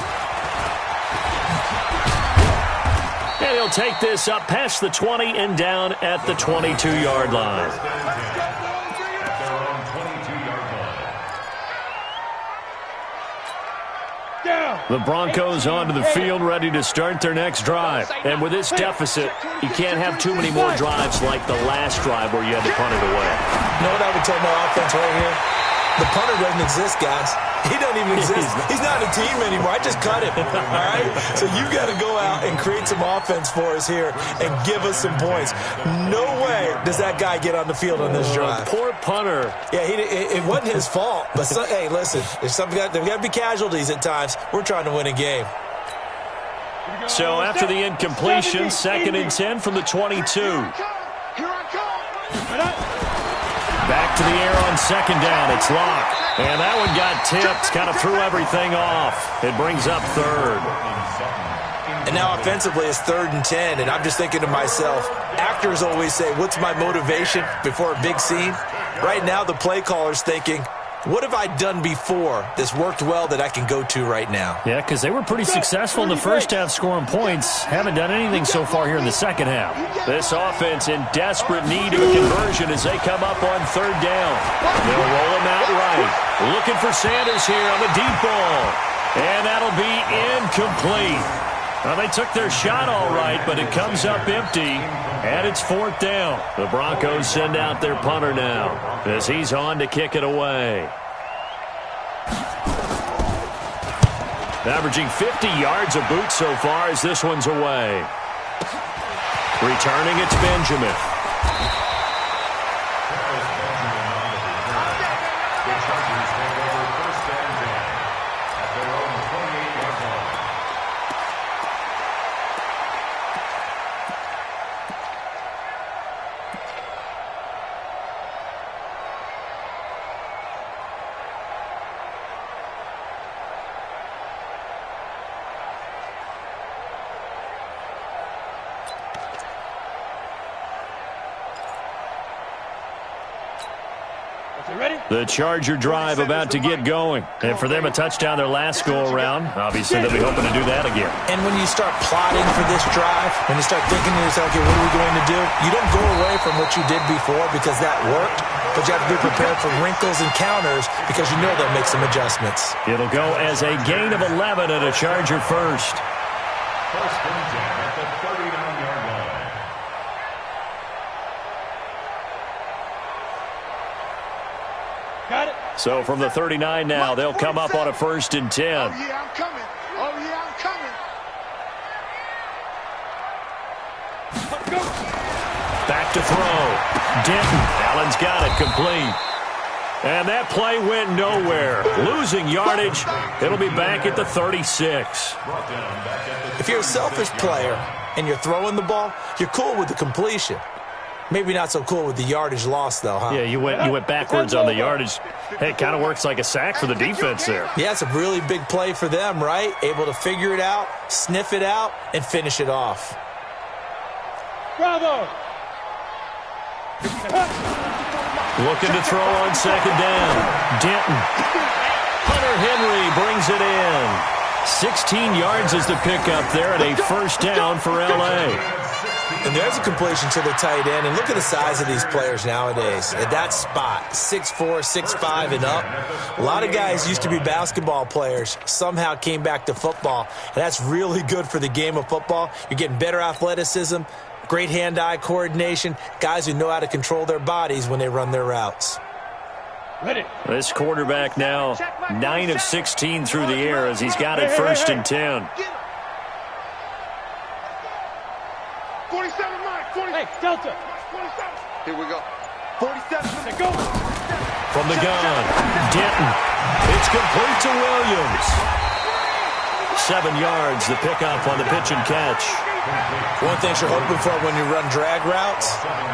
And he'll take this up past the 20 and down at the 22-yard line. The Broncos onto the field, ready to start their next drive. And with this deficit, you can't have too many more drives like the last drive where you had to punt it away. You know what I would tell my offense right here? The punter doesn't exist, guys. He doesn't even exist. He's not a team anymore. I just cut him, all right? So you got to go out and create some offense for us here and give us some points. No way does that guy get on the field on this drive. Poor punter. Yeah, it wasn't his fault. But, hey, listen, there's got to be casualties at times. We're trying to win a game. So after the incompletion, 2nd and 10 from the 22. Back to the air on second down. It's Locke. And that one got tipped. Kind of threw everything off. It brings up 3rd. And now offensively it's 3rd and 10. And I'm just thinking to myself, actors always say, what's my motivation before a big scene? Right now the play caller's thinking, what have I done before that's worked well that I can go to right now? Yeah, because they were pretty successful in the first half scoring points. Haven't done anything so far here in the second half. This offense in desperate need of a conversion as they come up on 3rd down. They'll roll him out right. Looking for Sanders here on the deep ball. And that'll be incomplete. Well, they took their shot all right, but it comes up empty. And it's 4th down. The Broncos send out their punter now as he's on to kick it away. Averaging 50 yards a boot so far as this one's away. Returning, it's Benjamin. The Charger drive about to get going. And for them, a touchdown their last go-around. Obviously, they'll be hoping to do that again. And when you start plotting for this drive, when you start thinking to yourself, okay, what are we going to do? You don't go away from what you did before because that worked, but you have to be prepared for wrinkles and counters because you know they'll make some adjustments. It'll go as a gain of 11 and a Charger first. First and 10 at the 39-yard line. Got it. So from the 39 now, they'll come up on a 1st and 10. Oh, yeah, I'm coming. Oh, yeah, I'm coming. Let's go. Back to throw. Denton. Allen's got it complete. And that play went nowhere. Losing yardage. It'll be back at the 36. If you're a selfish player and you're throwing the ball, you're cool with the completion. Maybe not so cool with the yardage loss, though, huh? Yeah, you went backwards on the yardage. Hey, it kind of works like a sack for the defense there. Yeah, it's a really big play for them, right? Able to figure it out, sniff it out, and finish it off. Bravo. Looking to throw on second down. Denton. Hunter Henry brings it in. 16 yards is the pickup there, and a first down for L.A. And there's a completion to the tight end. And look at the size of these players nowadays. At that spot, 6'4", 6'5", and up. A lot of guys used to be basketball players, somehow came back to football. And that's really good for the game of football. You're getting better athleticism, great hand-eye coordination, guys who know how to control their bodies when they run their routes. Ready. This quarterback now 9 of 16 through the air as he's got it first and 10. 47, Mike. 40. Hey, Delta. 47. Here we go. 47. Go. From the gun, Denton. It's complete to Williams. 7 yards, the pickup on the pitch and catch. One thing you're hoping for when you run drag routes,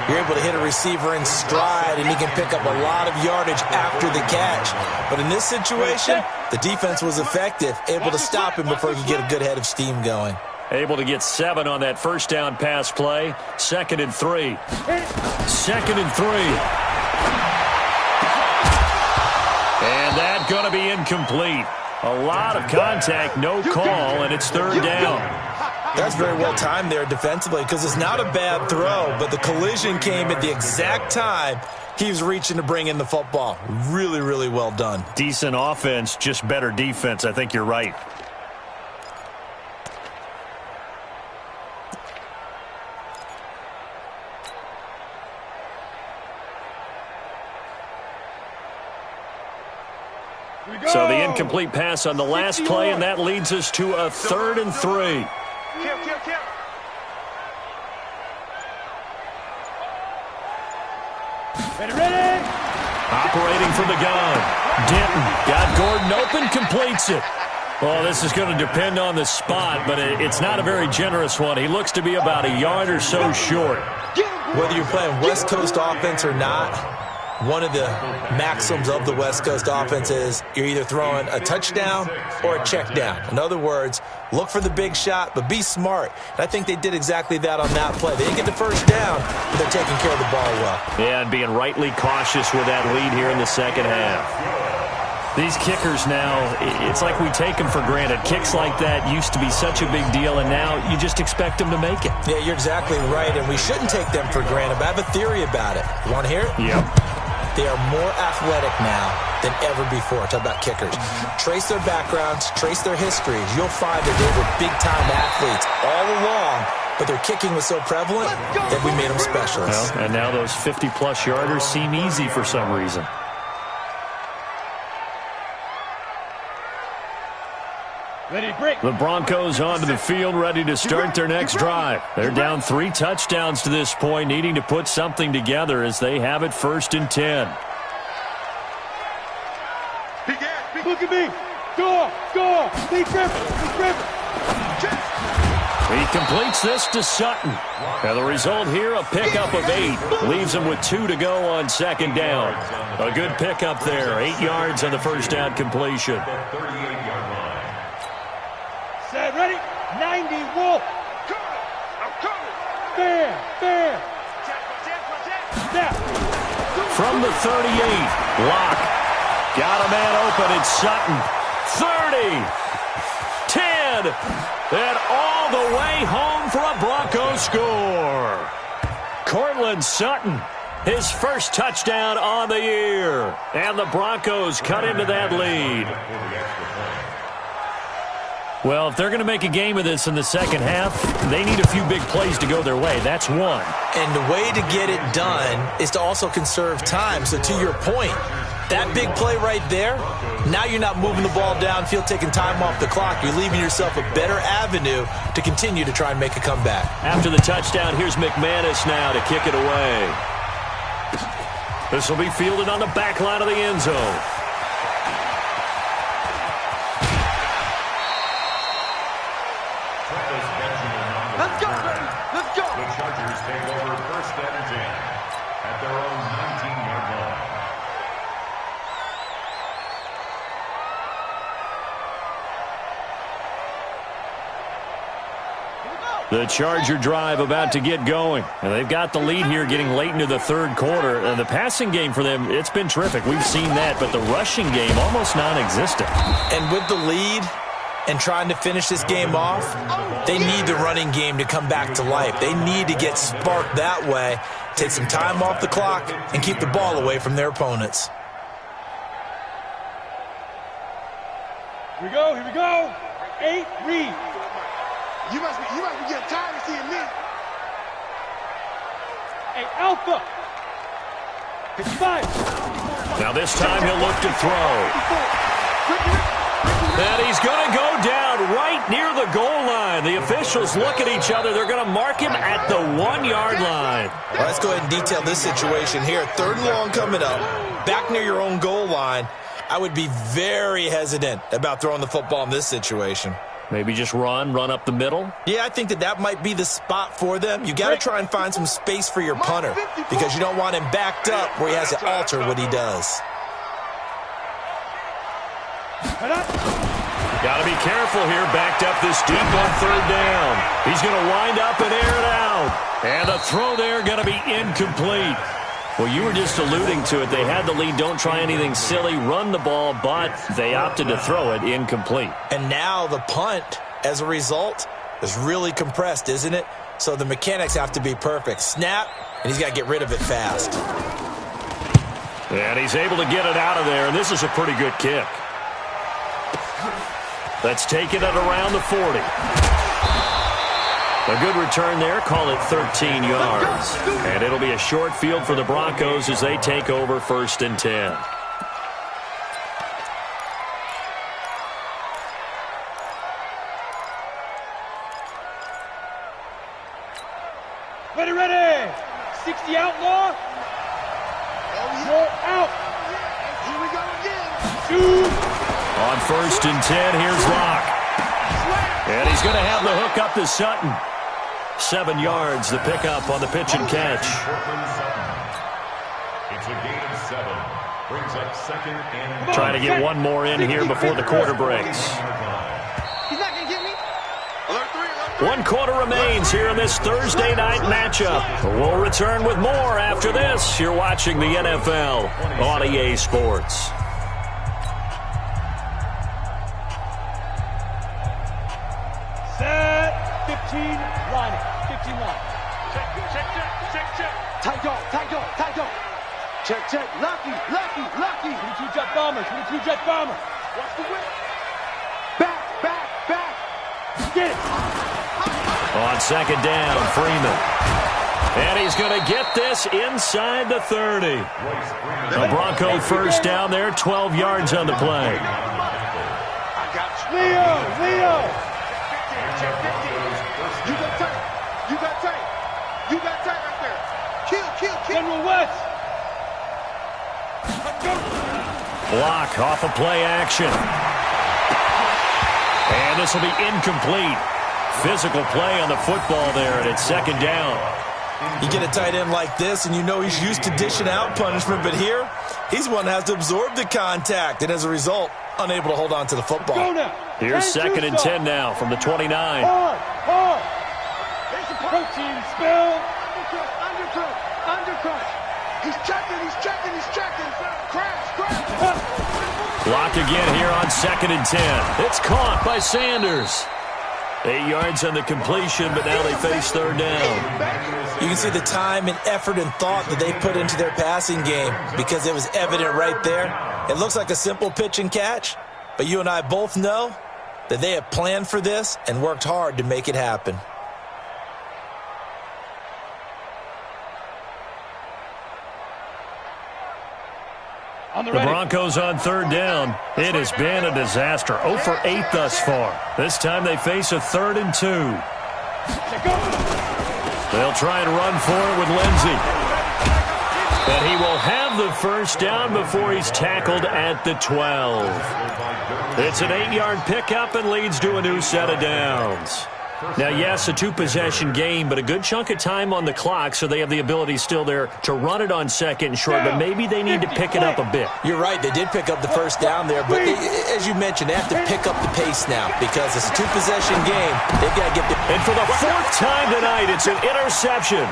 you're able to hit a receiver in stride, and he can pick up a lot of yardage after the catch. But in this situation, the defense was effective, able to stop him before he could get a good head of steam going. Able to get 7 on that first down pass play. 2nd and 3. 2nd and 3. And that's going to be incomplete. A lot of contact, no call, and it's 3rd down. That's very well timed there defensively because it's not a bad throw, but the collision came at the exact time he was reaching to bring in the football. Really, really well done. Decent offense, just better defense. I think you're right. So the incomplete pass on the last play, and that leads us to a 3rd and 3. Kill. Ready. Operating from the gun. Denton got Gordon open, completes it. Well, this is going to depend on the spot, but it's not a very generous one. He looks to be about a yard or so short. Whether you're playing West Coast offense or not, one of the maxims of the West Coast offense is you're either throwing a touchdown or a check down. In other words, look for the big shot, but be smart. And I think they did exactly that on that play. They didn't get the first down, but they're taking care of the ball well. Yeah, and being rightly cautious with that lead here in the second half. These kickers now, it's like we take them for granted. Kicks like that used to be such a big deal, and now you just expect them to make it. Yeah, you're exactly right, and we shouldn't take them for granted, but I have a theory about it. You want to hear it? Yep. They are more athletic now than ever before. Talk about kickers. Trace their backgrounds, trace their histories. You'll find that they were big-time athletes all along, but their kicking was so prevalent that we made them specialists. Well, and now those 50-plus yarders seem easy for some reason. Ready, break. The Broncos onto the field, ready to start their next drive. They're down 3 touchdowns to this point, needing to put something together as they have it 1st and 10. Look at me. Score. Be careful. He completes this to Sutton. And the result here, a pickup of 8. Leaves him with 2 to go on 2nd down. A good pickup there. 8 yards on the first down completion. Set, ready. 90, Wolf. I'm coming. Fair. Snap. From the 38, Locke. Got a man open. It's Sutton. 30, 10, and all the way home for a Broncos score. Cortland Sutton, his first touchdown on the year. And the Broncos cut into that lead. Well, if they're going to make a game of this in the second half, they need a few big plays to go their way. That's one. And the way to get it done is to also conserve time. So to your point, that big play right there, now you're not moving the ball downfield, taking time off the clock. You're leaving yourself a better avenue to continue to try and make a comeback. After the touchdown, here's McManus now to kick it away. This will be fielded on the back line of the end zone. Let's go. The Chargers take over 1st and 10 at their own 19-yard line. The Charger drive about to get going. And they've got the lead here getting late into the 3rd quarter. And the passing game for them, it's been terrific. We've seen that, but the rushing game almost non-existent. And with the lead and trying to finish this game off, they need the running game to come back to life. They need to get sparked that way, take some time off the clock, and keep the ball away from their opponents. Here we go, here we go. 8, read. You must be getting tired of seeing me. Hey, Alpha. 55. Now this time he'll look to throw. And he's going to go down right near the goal line. The officials look at each other. They're going to mark him at the 1-yard line. Well, let's go ahead and detail this situation here. 3rd and long coming up, back near your own goal line. I would be very hesitant about throwing the football in this situation. Maybe just run up the middle. Yeah, I think that might be the spot for them. You got to try and find some space for your punter because you don't want him backed up where he has to alter what he does. Got to be careful here, backed up this deep on 3rd down. He's going to wind up and air it out. And the throw there going to be incomplete. Well, you were just alluding to it. They had the lead. Don't try anything silly. Run the ball, but they opted to throw it incomplete. And now the punt, as a result, is really compressed, isn't it? So the mechanics have to be perfect. Snap, and he's got to get rid of it fast. And he's able to get it out of there, and this is a pretty good kick. Let's take it at around the 40. A good return there. Call it 13 yards. And it'll be a short field for the Broncos as they take over 1st and 10. Ready, ready. 60 outlaw. Roll out. Here we go again. 2. On 1st and 10, here's Locke. And he's going to have the hook up to Sutton. 7 yards, the pickup on the pitch and catch. It's a gain of 7. Brings up 2nd and... Trying to get one more in here before the quarter breaks. He's not going to get me. Alert 3. 1 quarter remains here in this Thursday night matchup. We'll return with more after this. You're watching the NFL on EA Sports. Set. 15 lining. 15 line. Check. Tight dog. Check. Lucky. 22 jet bomber. 22 jet bomber. Watch the whip. Back. Get it. On 2nd down, Freeman. And he's going to get this inside the 30. A Bronco 1st down there, 12 yards on the play. I got you. Leo. Check 15. You got tight right there. Kill. General West. Block off of play action. And this will be incomplete. Physical play on the football there, and it's 2nd down. You get a tight end like this, and you know he's used to dishing out punishment, but here, he's one that has to absorb the contact, and as a result, unable to hold on to the football. Here's 2nd and 10 now from the 29. Hard. Protein spill. Undercut. He's checking. Crash. Block again here on 2nd and 10. It's caught by Sanders. 8 yards on the completion, but now they face 3rd down. You can see the time and effort and thought that they put into their passing game because it was evident right there. It looks like a simple pitch and catch, but you and I both know that they have planned for this and worked hard to make it happen. The Broncos on 3rd down. It has been a disaster. 0 for 8 thus far. This time they face a 3rd and 2. They'll try and run for it with Lindsey. But he will have the 1st down before he's tackled at the 12. It's an 8-yard pickup and leads to a new set of downs. Now, yes, a 2-possession game, but a good chunk of time on the clock, so they have the ability still there to run it on 2nd and short, but maybe they need to pick it up a bit. You're right. They did pick up the 1st down there, but as you mentioned, they have to pick up the pace now because it's a 2-possession game. They've got to get the... And for the 4th time tonight, it's an interception.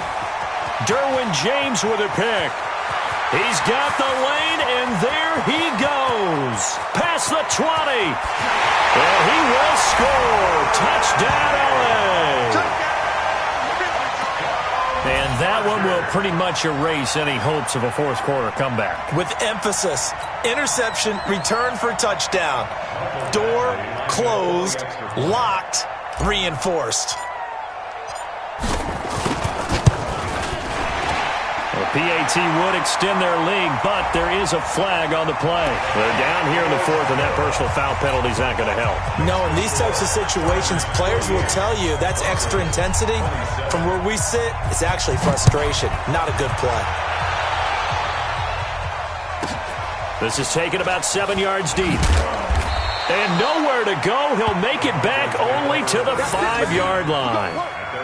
Derwin James with a pick. He's got the lane, and there he goes. Past the And he will score. Touchdown, LA. And that one will pretty much erase any hopes of a fourth quarter comeback. With emphasis, interception, return for touchdown. Door closed, locked, reinforced. PAT would extend their lead, but there is a flag on the play. They're down here in the fourth, and that personal foul penalty is not going to help. No, in these types of situations, players will tell you that's extra intensity. From where we sit, it's actually frustration, not a good play. This is taken about 7 yards deep. And nowhere to go. He'll make it back only to the 5-yard line.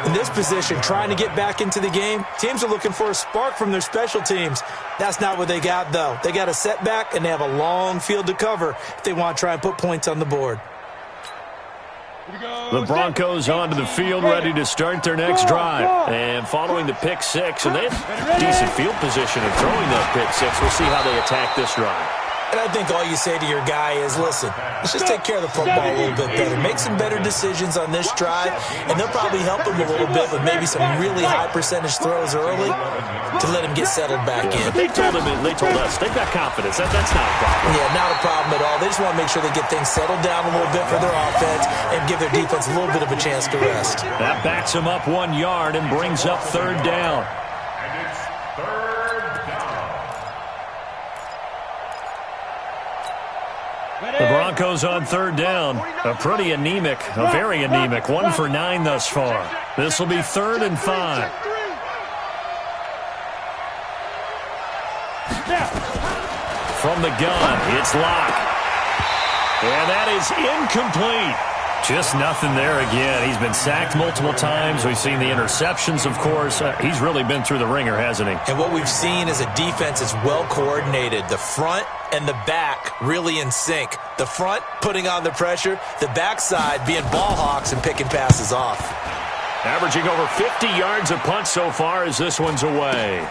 In this position, trying to get back into the game, teams are looking for a spark from their special teams. That's not what they got, though. They got a setback, and they have a long field to cover if they want to try and put points on the board. The Broncos onto the field, ready to start their next drive. And following the pick six, and they have decent field position of throwing that pick six. We'll see how they attack this drive. And I think all you say to your guy is, listen, let's just take care of the football a little bit better. Make some better decisions on this drive, and they'll probably help him a little bit with maybe some really high percentage throws early to let him get settled back in. They told us, they've got confidence. That's not a problem. Yeah, not a problem at all. They just want to make sure they get things settled down a little bit for their offense and give their defense a little bit of a chance to rest. That backs him up 1 yard and brings up third down. And it's third down. The Broncos on third down. A pretty anemic, a very anemic. 1 for 9 thus far. This will be 3rd and 5. From the gun, it's Locke. And that is incomplete. Just nothing there again. He's been sacked multiple times. We've seen the interceptions, of course. He's really been through the ringer, hasn't he? And what we've seen is a defense that's well coordinated. The front and the back really in sync. The front putting on the pressure, the backside being ball hawks and picking passes off. Averaging over 50 yards a punt so far as this one's away.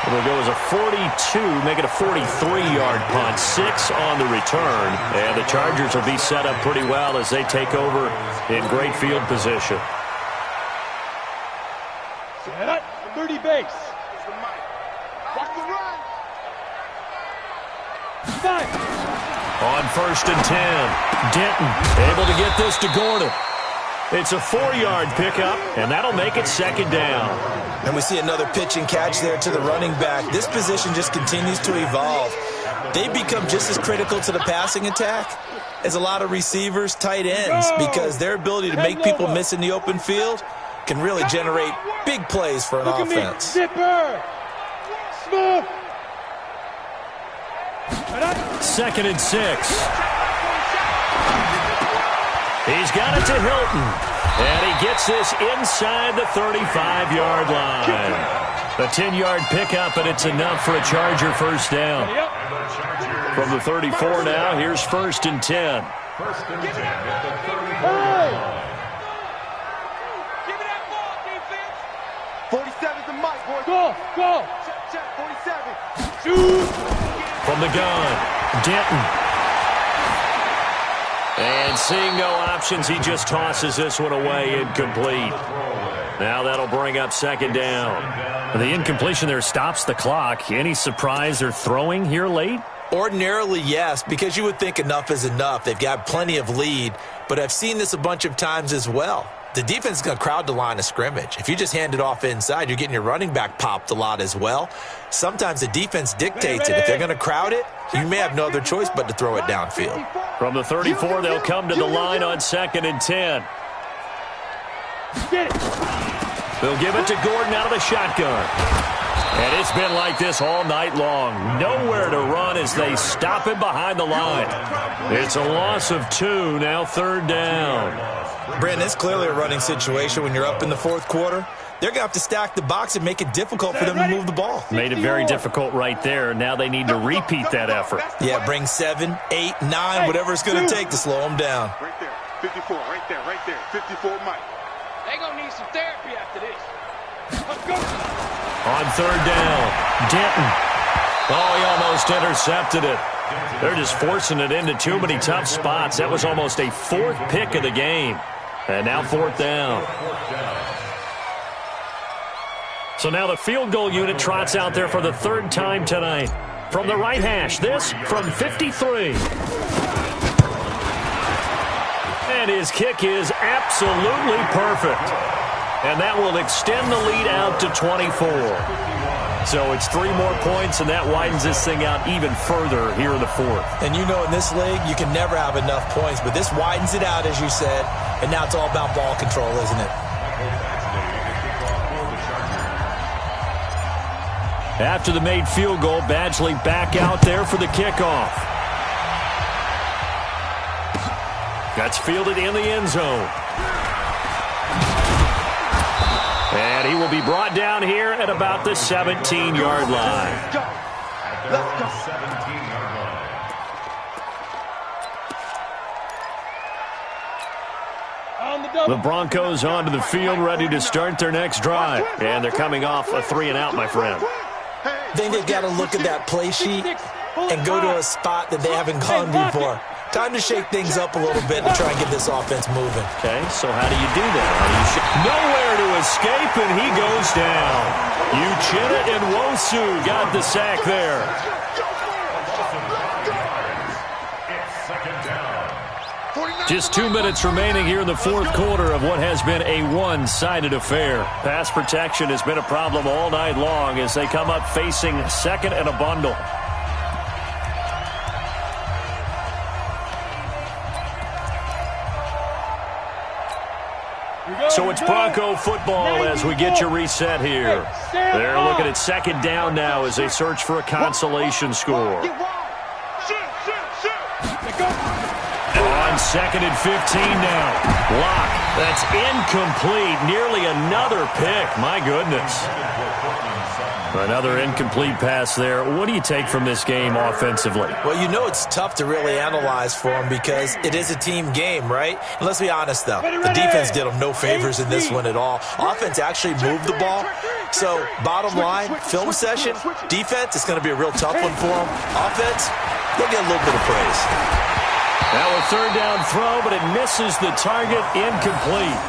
It'll go as a 42, make it a 43-yard punt. 6 on the return. And the Chargers will be set up pretty well as they take over in great field position. Set up, 30 base. Watch the run. 5. On 1st and 10, Denton able to get this to Gordon. It's a 4-yard pickup, and that'll make it 2nd down. And we see another pitch and catch there to the running back. This position just continues to evolve. They become just as critical to the passing attack as a lot of receivers, tight ends, because their ability to make people miss in the open field can really generate big plays for an offense. Zipper. Smooth. 2nd and 6. He's got it to Hilton. And he gets this inside the 35-yard line. A 10-yard pickup, and it's enough for a Charger 1st down. From the 34 now, here's 1st and 10. 1st and 10 at the 34. Give me that ball, defense. 47's the mic, boy. Go. Check, 47. Shoot. From the gun, Denton. And seeing no options, he just tosses this one away, incomplete. Now that'll bring up 2nd down. The incompletion there stops the clock. Any surprise they're throwing here late? Ordinarily, yes, because you would think enough is enough. They've got plenty of lead, but I've seen this a bunch of times as well. The defense is going to crowd the line of scrimmage. If you just hand it off inside, you're getting your running back popped a lot as well. Sometimes the defense dictates it. If they're going to crowd it, you may have no other choice but to throw it downfield. From the 34, they'll come to the line on 2nd and 10. Get it. They'll give it to Gordon out of the shotgun. And it's been like this all night long. Nowhere to run as they stop him behind the line. It's a loss of 2, now 3rd down. Brandon, it's clearly a running situation when you're up in the 4th quarter. They're going to have to stack the box and make it difficult for them to move the ball. Made it very difficult right there. Now they need to repeat that effort. Yeah, bring 7, 8, 9, whatever it's going to take to slow them down. Right there. 54, right there. 54 mic. They gonna need some therapy after this. Let's go. On 3rd down, Denton. Oh, he almost intercepted it. They're just forcing it into too many tough spots. That was almost a fourth pick of the game. And now fourth down. So now the field goal unit trots out there for the third time tonight. From the right hash, this from 53. And his kick is absolutely perfect. And that will extend the lead out to 24. So it's 3 more points, and that widens this thing out even further here in the fourth. And you know in this league, you can never have enough points, but this widens it out, as you said, and now it's all about ball control, isn't it? After the made field goal, Badgley back out there for the kickoff. That's fielded in the end zone. And he will be brought down here at about the 17-yard line. Let's go. 17-yard line. The Broncos onto the field, ready to start their next drive. And they're coming off a 3-and-out, my friend. I think they've got to look at that play sheet and go to a spot that they haven't gone before. Time to shake things up a little bit and try and get this offense moving. Okay, so how do you do that? Nowhere to escape, and he goes down. Uchenna and Wosu got the sack there. Just 2 minutes remaining here in the fourth quarter of what has been a one-sided affair. Pass protection has been a problem all night long as they come up facing second and a bundle. So it's Bronco football as we get you reset here. They're looking at second down now as they search for a consolation score. On second and 15 now. Block. That's incomplete. Nearly another pick. My goodness. Another incomplete pass there. What do you take from this game offensively? Well, you know it's tough to really analyze for them because it is a team game, right? And let's be honest, though. The defense did them no favors in this one at all. Offense actually moved the ball. So, bottom line, film session, defense, it's going to be a real tough one for them. Offense, they'll get a little bit of praise. Now a third down throw, but it misses the target, incomplete.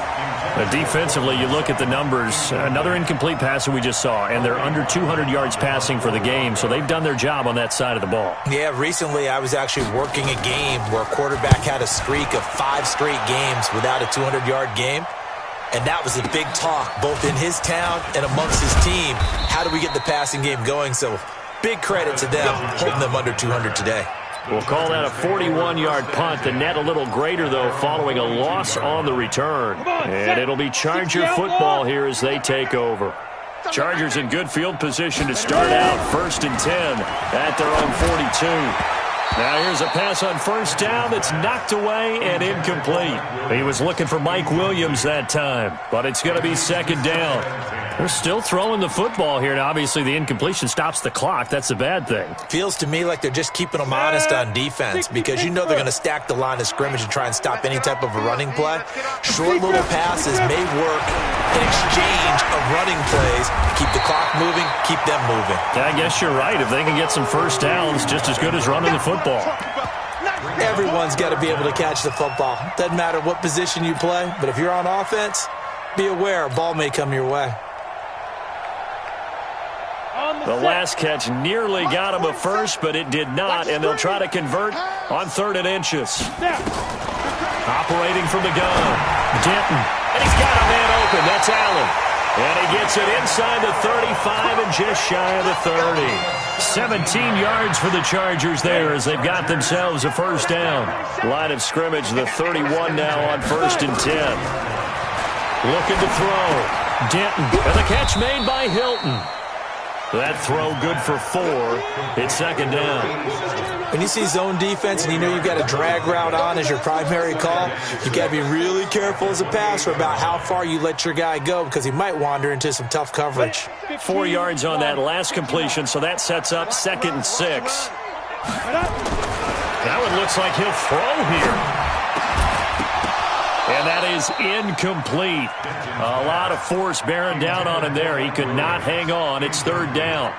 Defensively, you look at the numbers. Another incomplete pass that we just saw, and they're under 200 yards passing for the game, so they've done their job on that side of the ball. Yeah, recently I was actually working a game where a quarterback had a streak of 5 straight games without a 200-yard game, and that was a big talk, both in his town and amongst his team. How do we get the passing game going? So big credit to them, holding them under 200 today. We'll call that a 41-yard punt. The net a little greater, though, following a loss on the return. And it'll be Charger football here as they take over. Chargers in good field position to start out. 1st and 10 at their own 42. Now here's a pass on first down that's knocked away and incomplete. He was looking for Mike Williams that time, but it's going to be second down. They're still throwing the football here, and obviously the incompletion stops the clock. That's a bad thing. Feels to me like they're just keeping them honest on defense because you know they're going to stack the line of scrimmage and try and stop any type of a running play. Short little passes may work in exchange of running plays. Keep the clock moving, keep them moving. Yeah, I guess you're right. If they can get some first downs, just as good as running the football. Everyone's got to be able to catch the football. Doesn't matter what position you play, but if you're on offense, be aware a ball may come your way. The last catch nearly got him a first, but it did not, and they'll try to convert on 3rd and inches. Operating from the gun, Denton, and he's got a man open. That's Allen. And he gets it inside the 35 and just shy of the 30. 17 yards for the Chargers there as they've got themselves a first down. Line of scrimmage, the 31 now on 1st and 10. Looking to throw. Denton, and the catch made by Hilton. That throw good for 4. It's second down. When you see zone defense and you know you've got a drag route on as your primary call, you've got to be really careful as a passer about how far you let your guy go because he might wander into some tough coverage. 4 yards on that last completion, so that sets up 2nd and 6. Now it looks like he'll throw here. And that is incomplete. A lot of force bearing down on him there. He could not hang on. It's 3rd down.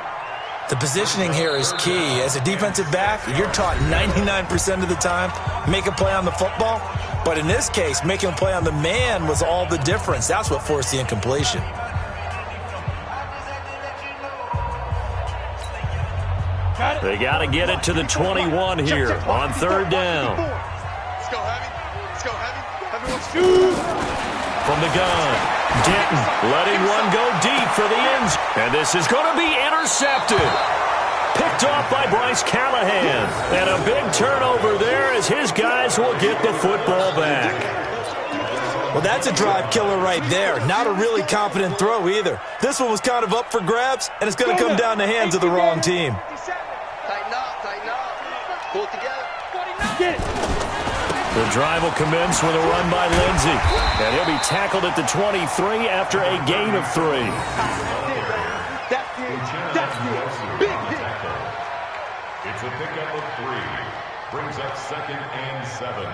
The positioning here is key. As a defensive back, you're taught 99% of the time, make a play on the football. But in this case, making a play on the man was all the difference. That's what forced the incompletion. They got to get it to the 21 here on third down. Let's go heavy. Let's go heavy. Everyone's shoot. From the gun, Denton letting one go deep for the end zone. And this is going to be intercepted. Picked off by Bryce Callahan. And a big turnover there as his guys will get the football back. Well, that's a drive killer right there. Not a really confident throw either. This one was kind of up for grabs, and it's going to come down the hands of the wrong team. Tighten up. Pull it together. Get it. The drive will commence with a run by Lindsey. And he'll be tackled at the 23 after a gain of 3. That's it. That's it. Big hit. It's a pickup of 3. Brings up 2nd and 7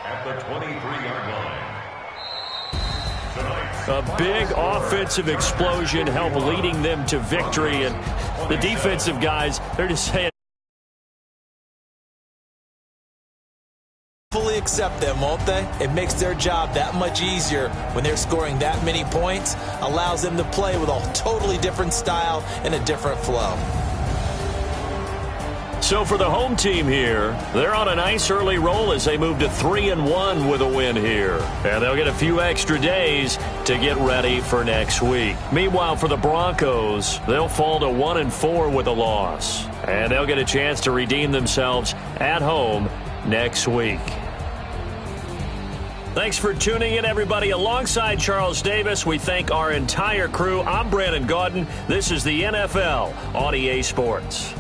at the 23-yard line. A big offensive explosion helped leading them to victory. And the defensive guys, they're just saying, fully accept them, won't they? It makes their job that much easier when they're scoring that many points. Allows them to play with a totally different style and a different flow. so for the home team here, they're on a nice early roll as they move to 3-1 with a win here. And they'll get a few extra days to get ready for next week. Meanwhile, for the Broncos, they'll fall to 1-4 with a loss. And they'll get a chance to redeem themselves at home next week. Thanks for tuning in, everybody. Alongside Charles Davis, we thank our entire crew. I'm Brandon Gaudin. This is the NFL on EA Sports.